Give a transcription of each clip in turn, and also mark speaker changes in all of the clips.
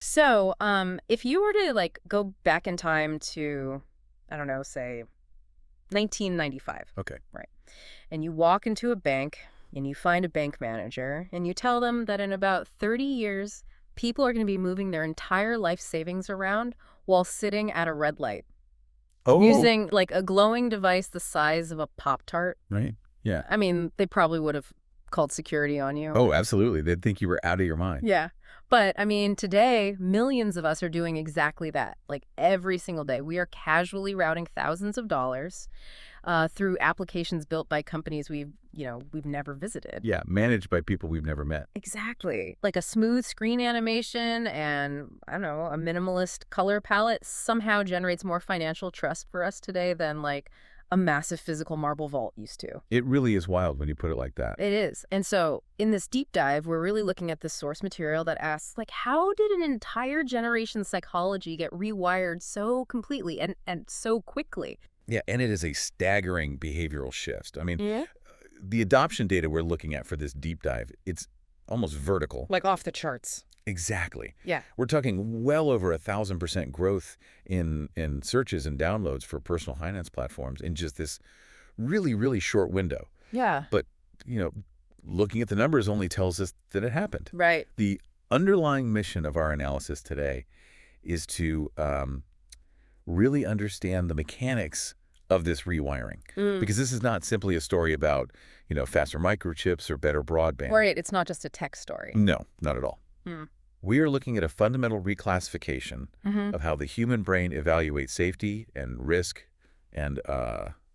Speaker 1: So, if you were to like go back in time to, I don't know, say 1995,
Speaker 2: Okay.
Speaker 1: right? And you walk into a bank and you find a bank manager and you tell them that in about 30 years, people are going to be moving their entire life savings around while sitting at a red light
Speaker 2: Oh,
Speaker 1: using like a glowing device the size of a Pop-Tart.
Speaker 2: right. Yeah.
Speaker 1: I mean, they probably would have called security on you.
Speaker 2: Oh, absolutely. They'd think you were out of your mind.
Speaker 1: Yeah. But I mean, today, millions of us are doing exactly that. Like every single day, we are casually routing thousands of dollars through applications built by companies we've never visited.
Speaker 2: Yeah, managed by people we've never met.
Speaker 1: Exactly. Like a smooth screen animation and, I don't know, a minimalist color palette somehow generates more financial trust for us today than like a massive physical marble vault used to.
Speaker 2: It really is wild when you put it like that.
Speaker 1: It is. And so in this deep dive, we're really looking at this source material that asks, like, how did an entire generation's psychology get rewired so completely and so quickly?
Speaker 2: Yeah, and it is a staggering behavioral shift. I mean,
Speaker 1: Yeah.
Speaker 2: the adoption data we're looking at for this deep dive, it's almost vertical.
Speaker 1: Like off the charts.
Speaker 2: Exactly.
Speaker 1: Yeah.
Speaker 2: We're talking well over 1,000% growth in searches and downloads for personal finance platforms in just this really, really short window.
Speaker 1: Yeah.
Speaker 2: But, you know, looking at the numbers only tells us that it happened.
Speaker 1: Right.
Speaker 2: The underlying mission of our analysis today is to really understand the mechanics of this rewiring.
Speaker 1: Mm.
Speaker 2: Because this is not simply a story about, faster microchips or better broadband.
Speaker 1: Right. It's not just a tech story.
Speaker 2: No, not at all.
Speaker 1: Hmm.
Speaker 2: We are looking at a fundamental reclassification
Speaker 1: Mm-hmm.
Speaker 2: of how the human brain evaluates safety and risk and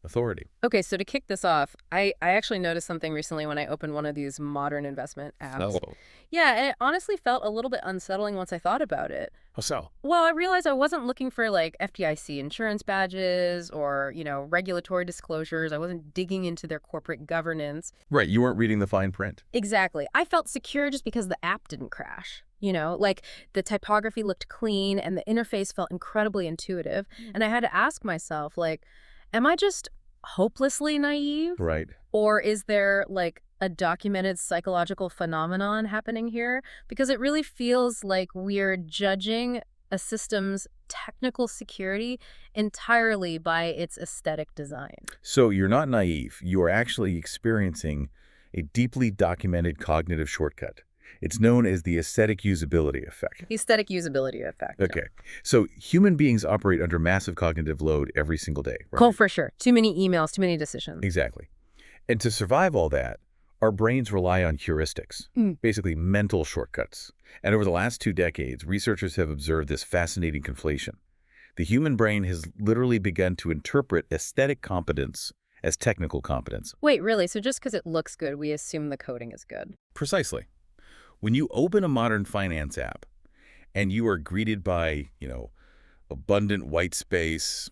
Speaker 2: authority.
Speaker 1: Okay, so to kick this off, I actually noticed something recently when I opened one of these modern investment apps.
Speaker 2: Oh,
Speaker 1: Yeah, and it honestly felt a little bit unsettling once I thought about it.
Speaker 2: how so?
Speaker 1: Well, I realized I wasn't looking for like FDIC insurance badges or, regulatory disclosures. I wasn't digging into their corporate governance.
Speaker 2: Right, you weren't reading the fine print.
Speaker 1: Exactly. I felt secure just because the app didn't crash. Like the typography looked clean and the interface felt incredibly intuitive. And I had to ask myself, like, am I just hopelessly naive?
Speaker 2: Right.
Speaker 1: Or is there like a documented psychological phenomenon happening here? Because it really feels like we're judging a system's technical security entirely by its aesthetic design.
Speaker 2: So you're not naive. You are actually experiencing a deeply documented cognitive shortcut. It's known as the aesthetic usability effect.
Speaker 1: Aesthetic usability effect.
Speaker 2: Okay. So human beings operate under massive cognitive load every single day, right?
Speaker 1: Cool, for sure. Too many emails, too many decisions.
Speaker 2: Exactly. And to survive all that, our brains rely on heuristics, basically mental shortcuts. And over the last 2 decades, researchers have observed this fascinating conflation. The human brain has literally begun to interpret aesthetic competence as technical competence.
Speaker 1: Wait, really? So just because it looks good, we assume the coding is good?
Speaker 2: Precisely. When you open a modern finance app and you are greeted by, abundant white space,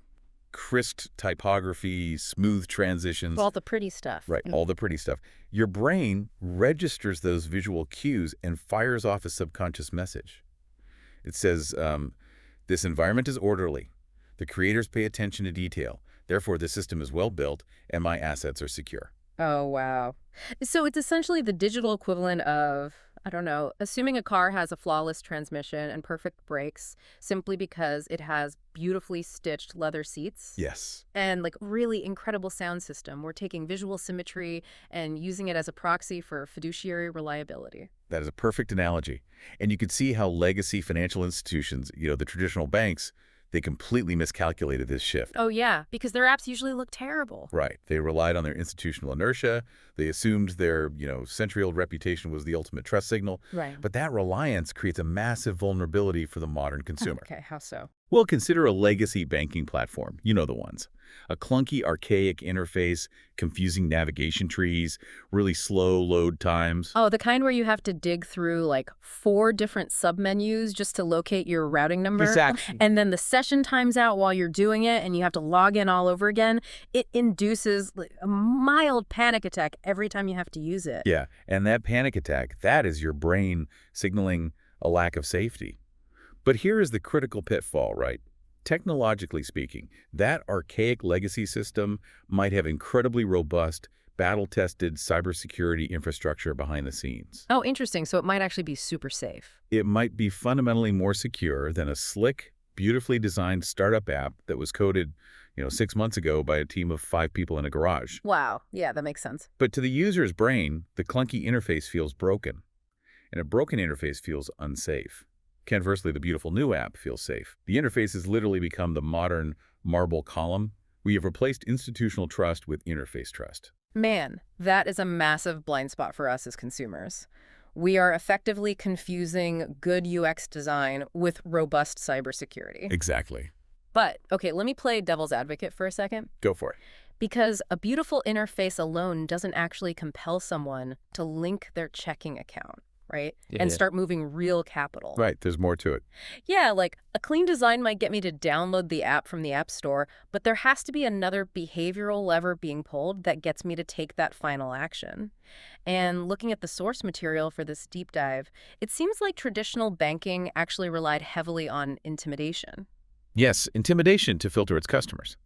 Speaker 2: crisp typography, smooth transitions,
Speaker 1: All the pretty stuff.
Speaker 2: right, all the pretty stuff, your brain registers those visual cues and fires off a subconscious message. It says, this environment is orderly. The creators pay attention to detail. Therefore, the system is well built and my assets are secure.
Speaker 1: Oh, wow. So it's essentially the digital equivalent of, I don't know, assuming a car has a flawless transmission and perfect brakes simply because it has beautifully stitched leather seats
Speaker 2: Yes.
Speaker 1: and like really incredible sound system. We're taking visual symmetry and using it as a proxy for fiduciary reliability.
Speaker 2: That is a perfect analogy. And you could see how legacy financial institutions, the traditional banks, they completely miscalculated this shift.
Speaker 1: Oh, yeah, because their apps usually look terrible.
Speaker 2: Right. They relied on their institutional inertia. They assumed their, century-old reputation was the ultimate trust signal.
Speaker 1: Right.
Speaker 2: But that reliance creates a massive vulnerability for the modern consumer.
Speaker 1: Okay, how so?
Speaker 2: Well, consider a legacy banking platform. You know the ones. A clunky, archaic interface, confusing navigation trees, really slow load times.
Speaker 1: Oh, the kind where you have to dig through like 4 different submenus just to locate your routing number.
Speaker 2: Exactly.
Speaker 1: And then the session times out while you're doing it and you have to log in all over again. It induces like, a mild panic attack every time you have to use it.
Speaker 2: Yeah, and that panic attack, that is your brain signaling a lack of safety. But here is the critical pitfall, right? Technologically speaking, that archaic legacy system might have incredibly robust, battle-tested cybersecurity infrastructure behind the scenes.
Speaker 1: Oh, interesting. So it might actually be super safe.
Speaker 2: It might be fundamentally more secure than a slick, beautifully designed startup app that was coded, 6 months ago by a team of 5 people in a garage.
Speaker 1: Wow. Yeah, that makes sense.
Speaker 2: But to the user's brain, the clunky interface feels broken, and a broken interface feels unsafe. Conversely, the beautiful new app feels safe. The interface has literally become the modern marble column. We have replaced institutional trust with interface trust.
Speaker 1: Man, that is a massive blind spot for us as consumers. We are effectively confusing good UX design with robust cybersecurity.
Speaker 2: Exactly.
Speaker 1: But, okay, let me play devil's advocate for a second.
Speaker 2: Go for it.
Speaker 1: Because a beautiful interface alone doesn't actually compel someone to link their checking account, right?
Speaker 2: Yeah.
Speaker 1: Start moving real capital.
Speaker 2: Right, there's more to it.
Speaker 1: Yeah, like a clean design might get me to download the app from the App Store, but there has to be another behavioral lever being pulled that gets me to take that final action. And looking at the source material for this deep dive, it seems like traditional banking actually relied heavily on intimidation.
Speaker 2: Yes, intimidation to filter its customers.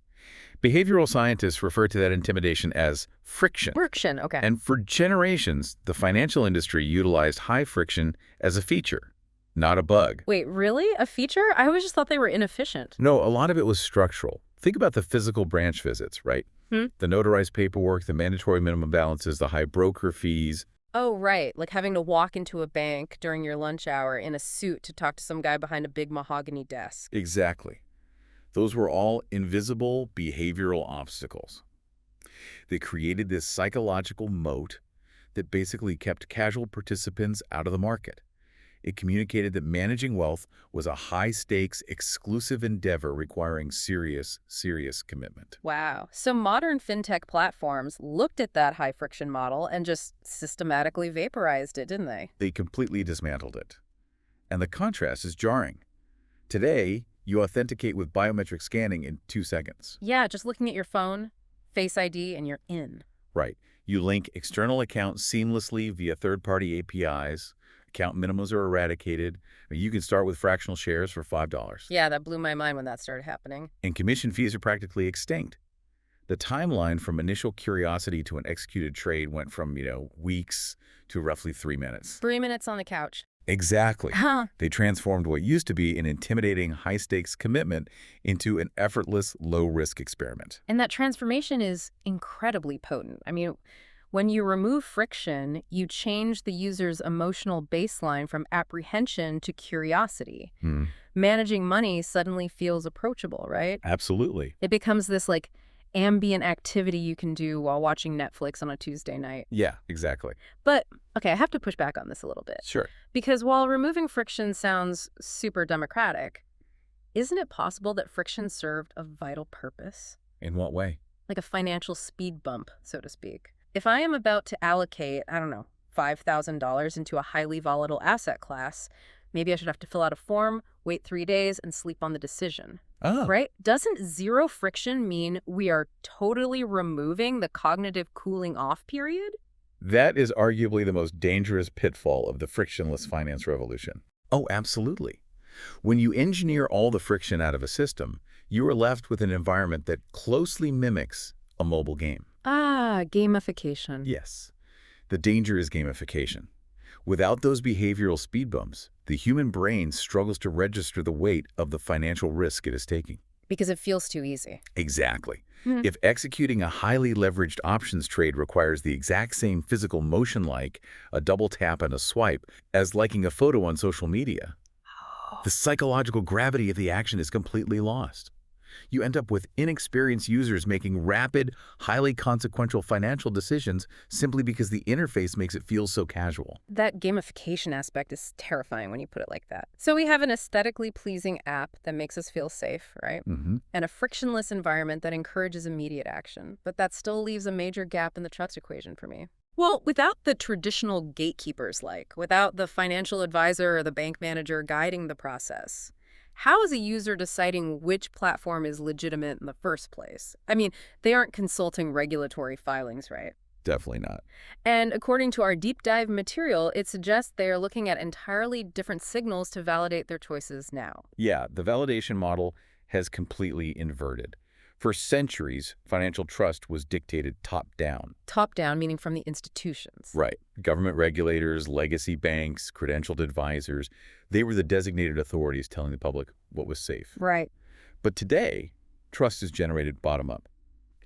Speaker 2: Behavioral scientists refer to that intimidation as friction.
Speaker 1: Friction, okay.
Speaker 2: And for generations, the financial industry utilized high friction as a feature, not a bug.
Speaker 1: Wait, really? A feature? I always just thought they were inefficient.
Speaker 2: No, a lot of it was structural. Think about the physical branch visits, right? The notarized paperwork, the mandatory minimum balances, the high broker fees.
Speaker 1: Oh, right. Like having to walk into a bank during your lunch hour in a suit to talk to some guy behind a big mahogany desk.
Speaker 2: Exactly. Those were all invisible behavioral obstacles. They created this psychological moat that basically kept casual participants out of the market. It communicated that managing wealth was a high-stakes, exclusive endeavor requiring serious commitment.
Speaker 1: Wow. So modern fintech platforms looked at that high-friction model and just systematically vaporized it, didn't they?
Speaker 2: They completely dismantled it. And the contrast is jarring. Today, you authenticate with biometric scanning in 2 seconds.
Speaker 1: Yeah, just looking at your phone, Face ID, and you're in.
Speaker 2: Right. You link external accounts seamlessly via third-party APIs. Account minimums are eradicated. You can start with fractional shares for $5.
Speaker 1: Yeah, that blew my mind when that started happening.
Speaker 2: And commission fees are practically extinct. The timeline from initial curiosity to an executed trade went from, weeks to roughly 3 minutes.
Speaker 1: 3 minutes on the couch.
Speaker 2: Exactly.
Speaker 1: Huh.
Speaker 2: They transformed what used to be an intimidating high-stakes commitment into an effortless, low-risk experiment.
Speaker 1: And that transformation is incredibly potent. I mean, when you remove friction, you change the user's emotional baseline from apprehension to curiosity. Managing money suddenly feels approachable, right?
Speaker 2: Absolutely.
Speaker 1: It becomes this ambient activity you can do while watching Netflix on a Tuesday night.
Speaker 2: Yeah, exactly.
Speaker 1: But, okay, I have to push back on this a little bit.
Speaker 2: Sure.
Speaker 1: Because while removing friction sounds super democratic, isn't it possible that friction served a vital purpose?
Speaker 2: In what way?
Speaker 1: Like a financial speed bump, so to speak. If I am about to allocate, I don't know, $5,000 into a highly volatile asset class, maybe I should have to fill out a form, wait 3 days, and sleep on the decision.
Speaker 2: Oh.
Speaker 1: Right? Doesn't zero friction mean we are totally removing the cognitive cooling off period?
Speaker 2: That is arguably the most dangerous pitfall of the frictionless finance revolution. Oh, absolutely. When you engineer all the friction out of a system, you are left with an environment that closely mimics a mobile game.
Speaker 1: Ah, gamification.
Speaker 2: Yes. The danger is gamification. Without those behavioral speed bumps, the human brain struggles to register the weight of the financial risk it is taking.
Speaker 1: Because it feels too easy.
Speaker 2: Exactly. If executing a highly leveraged options trade requires the exact same physical motion like a double tap and a swipe as liking a photo on social media, the psychological gravity of the action is completely lost. You end up with inexperienced users making rapid, highly consequential financial decisions simply because the interface makes it feel so casual.
Speaker 1: That gamification aspect is terrifying when you put it like that. So we have an aesthetically pleasing app that makes us feel safe, right? And a frictionless environment that encourages immediate action. But that still leaves a major gap in the trust equation for me. Well, without the traditional gatekeepers, without the financial advisor or the bank manager guiding the process, how is a user deciding which platform is legitimate in the first place? I mean, they aren't consulting regulatory filings, right?
Speaker 2: Definitely not.
Speaker 1: And according to our deep dive material, it suggests they are looking at entirely different signals to validate their choices now.
Speaker 2: Yeah, the validation model has completely inverted. For centuries, financial trust was dictated top-down.
Speaker 1: Top-down, meaning from the institutions.
Speaker 2: Right. Government regulators, legacy banks, credentialed advisors, they were the designated authorities telling the public what was safe.
Speaker 1: Right.
Speaker 2: But today, trust is generated bottom-up.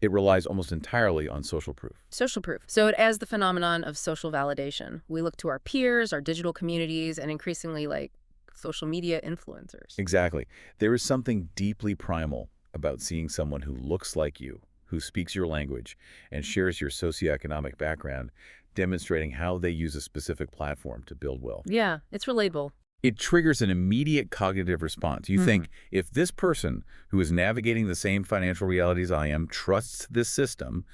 Speaker 2: It relies almost entirely on social proof.
Speaker 1: Social proof. So it as the phenomenon of social validation. We look to our peers, our digital communities, and increasingly like social media influencers.
Speaker 2: Exactly. There is something deeply primal about seeing someone who looks like you, who speaks your language, and shares your socioeconomic background, demonstrating how they use a specific platform to build wealth.
Speaker 1: Yeah, it's relatable.
Speaker 2: It triggers an immediate cognitive response. You think, if this person who is navigating the same financial realities I am trusts this system,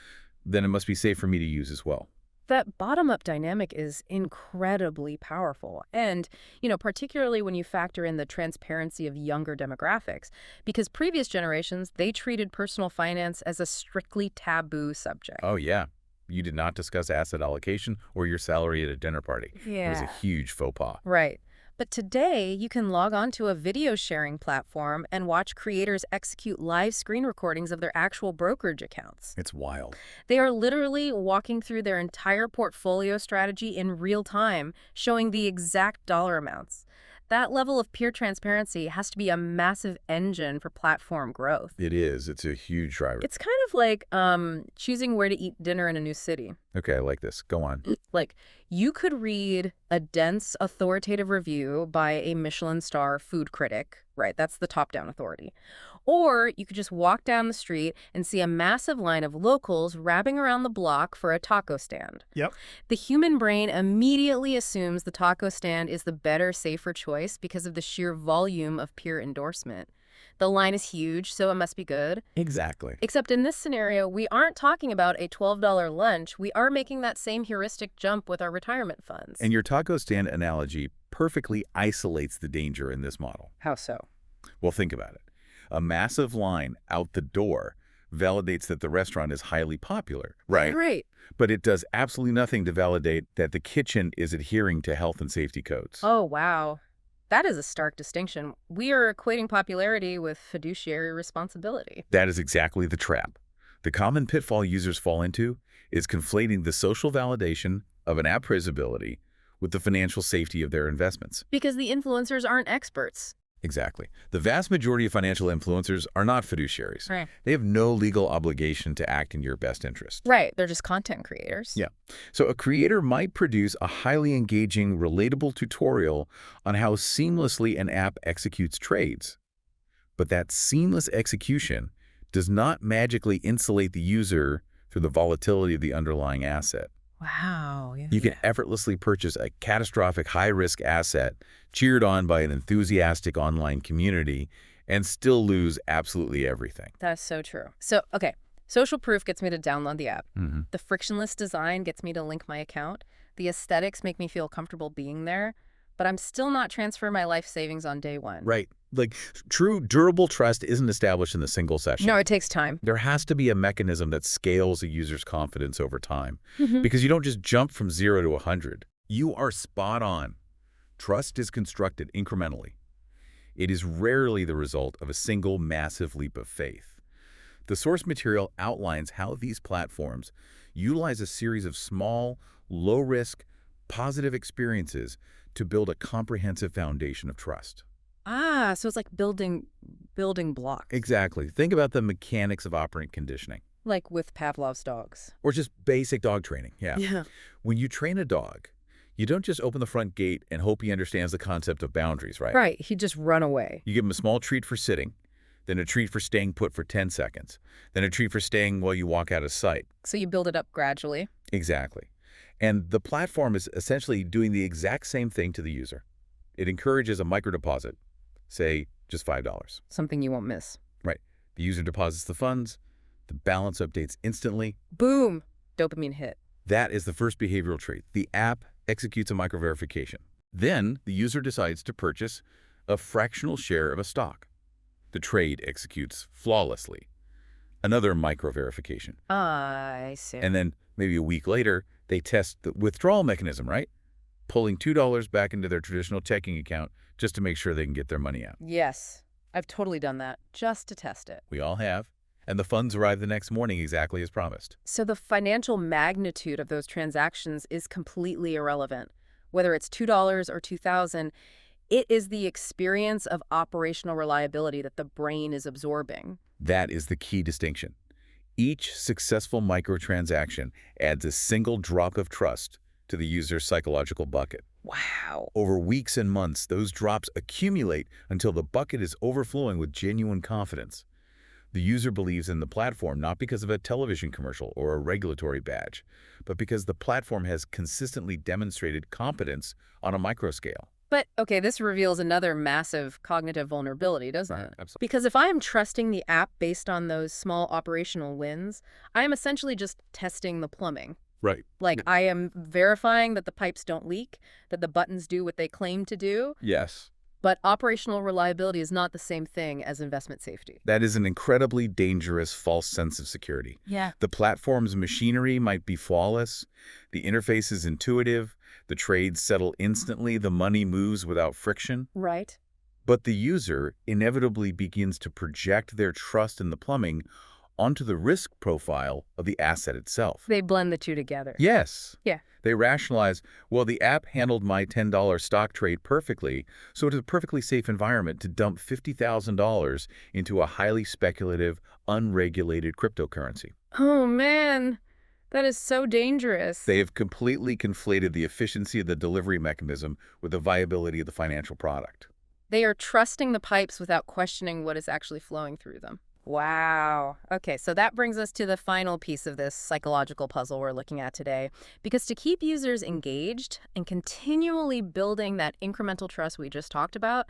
Speaker 2: then it must be safe for me to use as well.
Speaker 1: That bottom-up dynamic is incredibly powerful. And, particularly when you factor in the transparency of younger demographics, because previous generations, they treated personal finance as a strictly taboo subject.
Speaker 2: Oh, yeah. You did not discuss asset allocation or your salary at a dinner party.
Speaker 1: Yeah.
Speaker 2: It was a huge faux pas.
Speaker 1: Right. But today, you can log on to a video sharing platform and watch creators execute live screen recordings of their actual brokerage accounts.
Speaker 2: It's wild.
Speaker 1: They are literally walking through their entire portfolio strategy in real time, showing the exact dollar amounts. That level of peer transparency has to be a massive engine for platform growth.
Speaker 2: It is. It's a huge driver.
Speaker 1: It's kind of like choosing where to eat dinner in a new city.
Speaker 2: Okay, I like this. Go on.
Speaker 1: Like, you could read a dense, authoritative review by a Michelin star food critic, right? That's the top-down authority. Or you could just walk down the street and see a massive line of locals wrapping around the block for a taco stand.
Speaker 3: Yep.
Speaker 1: The human brain immediately assumes the taco stand is the better, safer choice because of the sheer volume of peer endorsement. The line is huge, so it must be good.
Speaker 2: Exactly.
Speaker 1: Except in this scenario, we aren't talking about a $12 lunch. We are making that same heuristic jump with our retirement funds.
Speaker 2: And your taco stand analogy perfectly isolates the danger in this model.
Speaker 1: How so?
Speaker 2: Well, think about it. A massive line out the door validates that the restaurant is highly popular, right?
Speaker 1: Great.
Speaker 2: But it does absolutely nothing to validate that the kitchen is adhering to health and safety codes.
Speaker 1: Oh, wow. That is a stark distinction. We are equating popularity with fiduciary responsibility.
Speaker 2: That is exactly the trap. The common pitfall users fall into is conflating the social validation of an app's ability with the financial safety of their investments.
Speaker 1: Because the influencers aren't experts.
Speaker 2: Exactly. The vast majority of financial influencers are not fiduciaries.
Speaker 1: Right.
Speaker 2: They have no legal obligation to act in your best interest.
Speaker 1: Right. They're just content creators.
Speaker 2: Yeah. So a creator might produce a highly engaging, relatable tutorial on how seamlessly an app executes trades. But that seamless execution does not magically insulate the user through the volatility of the underlying asset.
Speaker 1: Wow. Yeah.
Speaker 2: You can effortlessly purchase a catastrophic high-risk asset cheered on by an enthusiastic online community and still lose absolutely everything.
Speaker 1: That's so true. So, okay, social proof gets me to download the app.
Speaker 2: Mm-hmm.
Speaker 1: The frictionless design gets me to link my account. The aesthetics make me feel comfortable being there. But I'm still not transferring my life savings on day one.
Speaker 2: Right. Like, true, durable trust isn't established in a single session.
Speaker 1: No, it takes time.
Speaker 2: There has to be a mechanism that scales a user's confidence over time. Because you don't just jump from 0 to 100. You are spot on. Trust is constructed incrementally. It is rarely the result of a single massive leap of faith. The source material outlines how these platforms utilize a series of small, low-risk, positive experiences to build a comprehensive foundation of trust.
Speaker 1: Ah, so it's like building blocks.
Speaker 2: Exactly. Think about the mechanics of operant conditioning.
Speaker 1: Like with Pavlov's dogs.
Speaker 2: Or just basic dog training.
Speaker 1: Yeah.
Speaker 2: When you train a dog, you don't just open the front gate and hope he understands the concept of boundaries, right?
Speaker 1: Right. He'd just run away.
Speaker 2: You give him a small treat for sitting, then a treat for staying put for 10 seconds, then a treat for staying while you walk out of sight.
Speaker 1: So you build it up gradually.
Speaker 2: Exactly. And the platform is essentially doing the exact same thing to the user. It encourages a microdeposit, say just $5.
Speaker 1: Something you won't miss.
Speaker 2: Right. The user deposits the funds, the balance updates instantly.
Speaker 1: Boom! Dopamine hit.
Speaker 2: That is the first behavioral trait. The app executes a micro-verification. Then the user decides to purchase a fractional share of a stock. The trade executes flawlessly. Another micro-verification.
Speaker 1: I see.
Speaker 2: And then maybe a week later, they test the withdrawal mechanism, right? Pulling $2 back into their traditional checking account just to make sure they can get their money out.
Speaker 1: Yes. I've totally done that, just to test it.
Speaker 2: We all have. and the funds arrive the next morning exactly as promised.
Speaker 1: So the financial magnitude of those transactions is completely irrelevant. Whether it's $2 or 2,000, it is the experience of operational reliability that the brain is absorbing.
Speaker 2: That is the key distinction. Each successful microtransaction adds a single drop of trust to the user's psychological bucket.
Speaker 1: Wow.
Speaker 2: Over weeks and months, those drops accumulate until the bucket is overflowing with genuine confidence. The user believes in the platform not because of a television commercial or a regulatory badge, but because the platform has consistently demonstrated competence on a microscale.
Speaker 1: But, okay, this reveals another massive cognitive vulnerability, doesn't it?
Speaker 2: Absolutely.
Speaker 1: Because if I am trusting the app based on those small operational wins, I am essentially just testing the plumbing.
Speaker 2: Right.
Speaker 1: Like, I am verifying that the pipes don't leak, that the buttons do what they claim to do.
Speaker 2: Yes.
Speaker 1: But operational reliability is not the same thing as investment safety.
Speaker 2: That is an incredibly dangerous false sense of security.
Speaker 1: Yeah.
Speaker 2: The platform's machinery might be flawless, the interface is intuitive, the trades settle instantly, the money moves without friction.
Speaker 1: Right.
Speaker 2: But the user inevitably begins to project their trust in the plumbing onto the risk profile of the asset itself.
Speaker 1: They blend the two together.
Speaker 2: Yes.
Speaker 1: Yeah.
Speaker 2: They rationalize, well, the app handled my $10 stock trade perfectly, so it's a perfectly safe environment to dump $50,000 into a highly speculative, unregulated cryptocurrency.
Speaker 1: Oh, man. That is so dangerous.
Speaker 2: They have completely conflated the efficiency of the delivery mechanism with the viability of the financial product.
Speaker 1: They are trusting the pipes without questioning what is actually flowing through them. Wow. Okay, so that brings us to the final piece of this psychological puzzle we're looking at today. Because to keep users engaged and continually building that incremental trust we just talked about,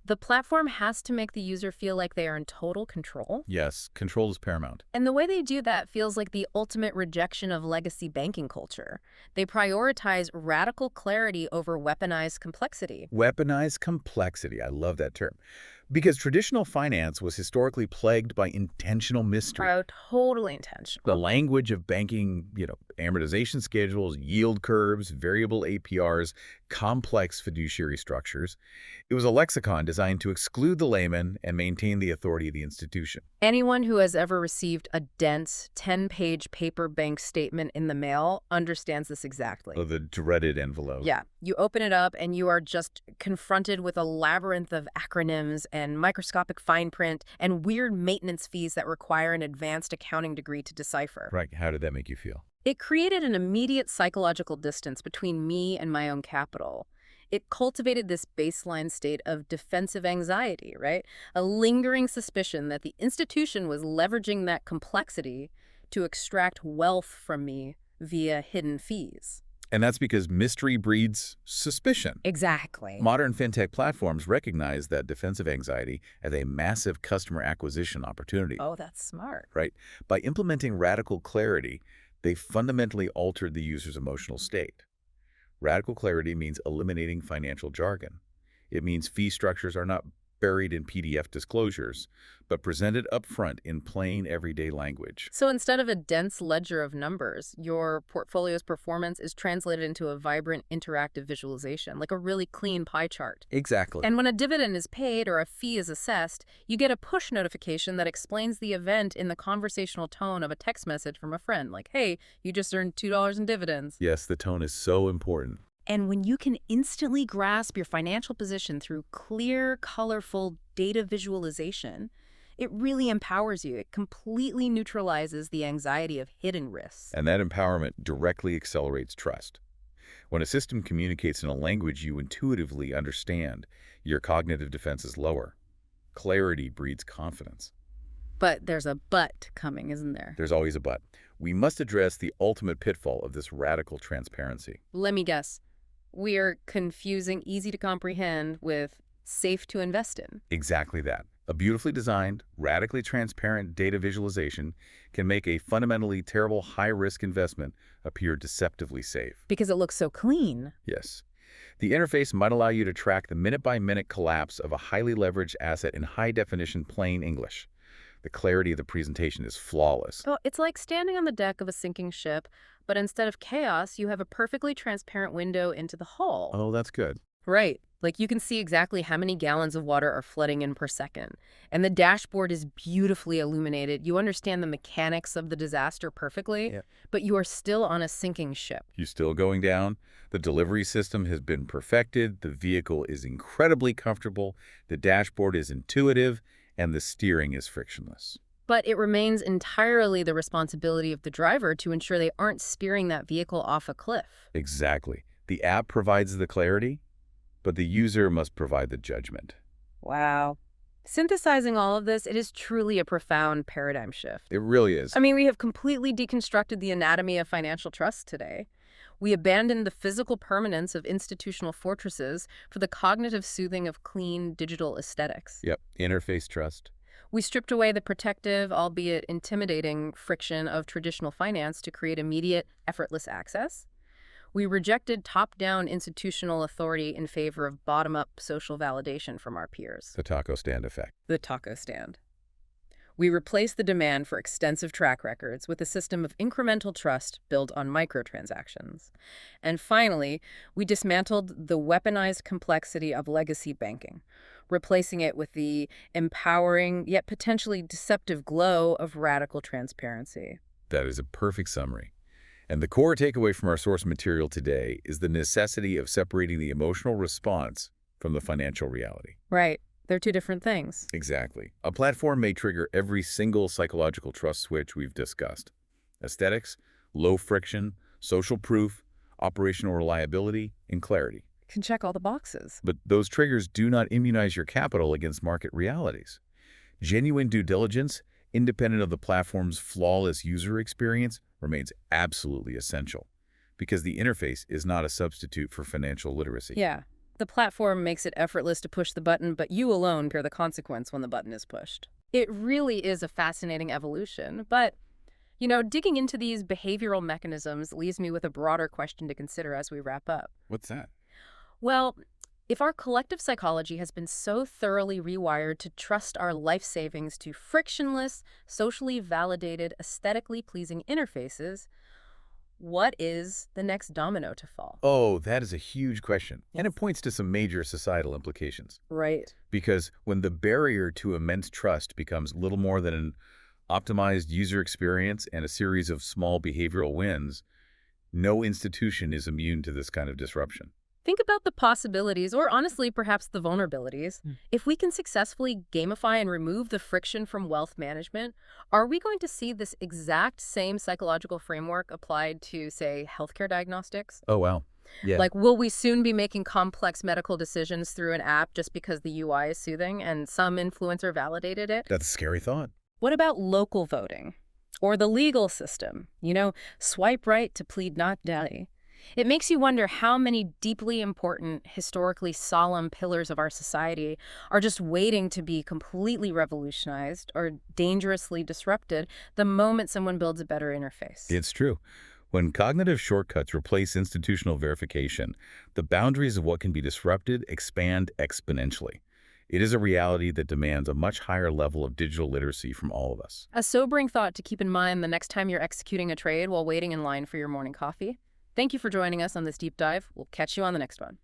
Speaker 1: the platform has to make the user feel like they are in total control.
Speaker 2: Yes, control is paramount.
Speaker 1: And the way they do that feels like the ultimate rejection of legacy banking culture. They prioritize radical clarity over weaponized complexity.
Speaker 2: Weaponized complexity. I love that term. Because traditional finance was historically plagued by intentional mystery.
Speaker 1: Oh, totally intentional.
Speaker 2: The language of banking, amortization schedules, yield curves, variable APRs, complex fiduciary structures. It was a lexicon designed to exclude the layman and maintain the authority of the institution.
Speaker 1: Anyone who has ever received a dense 10-page paper bank statement in the mail understands this exactly.
Speaker 2: Oh, the dreaded envelope.
Speaker 1: Yeah. You open it up and you are just confronted with a labyrinth of acronyms and microscopic fine print and weird maintenance fees that require an advanced accounting degree to decipher.
Speaker 2: Right. How did that make you feel?
Speaker 1: It created an immediate psychological distance between me and my own capital. It cultivated this baseline state of defensive anxiety, right? A lingering suspicion that the institution was leveraging that complexity to extract wealth from me via hidden fees.
Speaker 2: And that's because mystery breeds suspicion.
Speaker 1: Exactly.
Speaker 2: Modern fintech platforms recognize that defensive anxiety as a massive customer acquisition opportunity.
Speaker 1: Oh, that's smart.
Speaker 2: Right? By implementing radical clarity, they fundamentally altered the user's emotional state. Radical clarity means eliminating financial jargon. It means fee structures are not buried in PDF disclosures, but presented upfront in plain, everyday language.
Speaker 1: So instead of a dense ledger of numbers, your portfolio's performance is translated into a vibrant, interactive visualization, like a really clean pie chart.
Speaker 2: Exactly.
Speaker 1: And when a dividend is paid or a fee is assessed, you get a push notification that explains the event in the conversational tone of a text message from a friend, like, hey, you just earned $2 in dividends.
Speaker 2: Yes, the tone is so important.
Speaker 1: And when you can instantly grasp your financial position through clear, colorful data visualization, it really empowers you. It completely neutralizes the anxiety of hidden risks.
Speaker 2: And that empowerment directly accelerates trust. When a system communicates in a language you intuitively understand, your cognitive defense is lower. Clarity breeds confidence.
Speaker 1: But there's a but coming, isn't there?
Speaker 2: There's always a but. We must address the ultimate pitfall of this radical transparency.
Speaker 1: Let me guess. We are confusing easy to comprehend with safe to invest in.
Speaker 2: Exactly that. A beautifully designed, radically transparent data visualization can make a fundamentally terrible high-risk investment appear deceptively safe.
Speaker 1: Because it looks so clean.
Speaker 2: Yes. The interface might allow you to track the minute-by-minute collapse of a highly leveraged asset in high-definition plain English. The clarity of the presentation is flawless.
Speaker 1: Oh, it's like standing on the deck of a sinking ship, but instead of chaos, you have a perfectly transparent window into the hull.
Speaker 2: Oh, that's good.
Speaker 1: Right. Like you can see exactly how many gallons of water are flooding in per second. And the dashboard is beautifully illuminated. You understand the mechanics of the disaster perfectly,
Speaker 2: Yeah.
Speaker 1: but you are still on a sinking ship.
Speaker 2: You still going down? The delivery system has been perfected, the vehicle is incredibly comfortable, the dashboard is intuitive, and the steering is frictionless.
Speaker 1: But it remains entirely the responsibility of the driver to ensure they aren't steering that vehicle off a cliff.
Speaker 2: Exactly. The app provides the clarity, but the user must provide the judgment.
Speaker 1: Wow. Synthesizing all of this, it is truly a profound paradigm shift.
Speaker 2: It really is.
Speaker 1: I mean, we have completely deconstructed the anatomy of financial trust today. We abandoned the physical permanence of institutional fortresses for the cognitive soothing of clean digital aesthetics.
Speaker 2: Yep. Interface trust.
Speaker 1: We stripped away the protective, albeit intimidating, friction of traditional finance to create immediate, effortless access. We rejected top-down institutional authority in favor of bottom-up social validation from our peers.
Speaker 2: The taco stand effect.
Speaker 1: The taco stand. We replaced the demand for extensive track records with a system of incremental trust built on microtransactions. And finally, we dismantled the weaponized complexity of legacy banking, replacing it with the empowering yet potentially deceptive glow of radical transparency.
Speaker 2: That is a perfect summary. And the core takeaway from our source material today is the necessity of separating the emotional response from the financial reality.
Speaker 1: Right. They're two different things.
Speaker 2: Exactly. A platform may trigger every single psychological trust switch we've discussed. Aesthetics, low friction, social proof, operational reliability, and clarity.
Speaker 1: Can check all the boxes.
Speaker 2: But those triggers do not immunize your capital against market realities. Genuine due diligence, independent of the platform's flawless user experience, remains absolutely essential because the interface is not a substitute for financial literacy.
Speaker 1: Yeah. The platform makes it effortless to push the button, but you alone bear the consequence when the button is pushed. It really is a fascinating evolution, but, digging into these behavioral mechanisms leaves me with a broader question to consider as we wrap up.
Speaker 2: What's that?
Speaker 1: Well, if our collective psychology has been so thoroughly rewired to trust our life savings to frictionless, socially validated, aesthetically pleasing interfaces, what is the next domino to fall?
Speaker 2: Oh, that is a huge question. And
Speaker 1: Yes.
Speaker 2: it points to some major societal implications.
Speaker 1: Right.
Speaker 2: Because when the barrier to immense trust becomes little more than an optimized user experience and a series of small behavioral wins, no institution is immune to this kind of disruption.
Speaker 1: Think about the possibilities, or honestly, perhaps the vulnerabilities. If we can successfully gamify and remove the friction from wealth management, are we going to see this exact same psychological framework applied to, say, healthcare diagnostics?
Speaker 2: Oh, wow. Yeah.
Speaker 1: Like, will we soon be making complex medical decisions through an app just because the UI is soothing and some influencer validated it?
Speaker 2: That's a scary thought.
Speaker 1: What about local voting? Or the legal system? Swipe right to plead not guilty. It makes you wonder how many deeply important, historically solemn pillars of our society are just waiting to be completely revolutionized or dangerously disrupted the moment someone builds a better interface.
Speaker 2: It's true. When cognitive shortcuts replace institutional verification, the boundaries of what can be disrupted expand exponentially. It is a reality that demands a much higher level of digital literacy from all of us.
Speaker 1: A sobering thought to keep in mind the next time you're executing a trade while waiting in line for your morning coffee. Thank you for joining us on this deep dive. We'll catch you on the next one.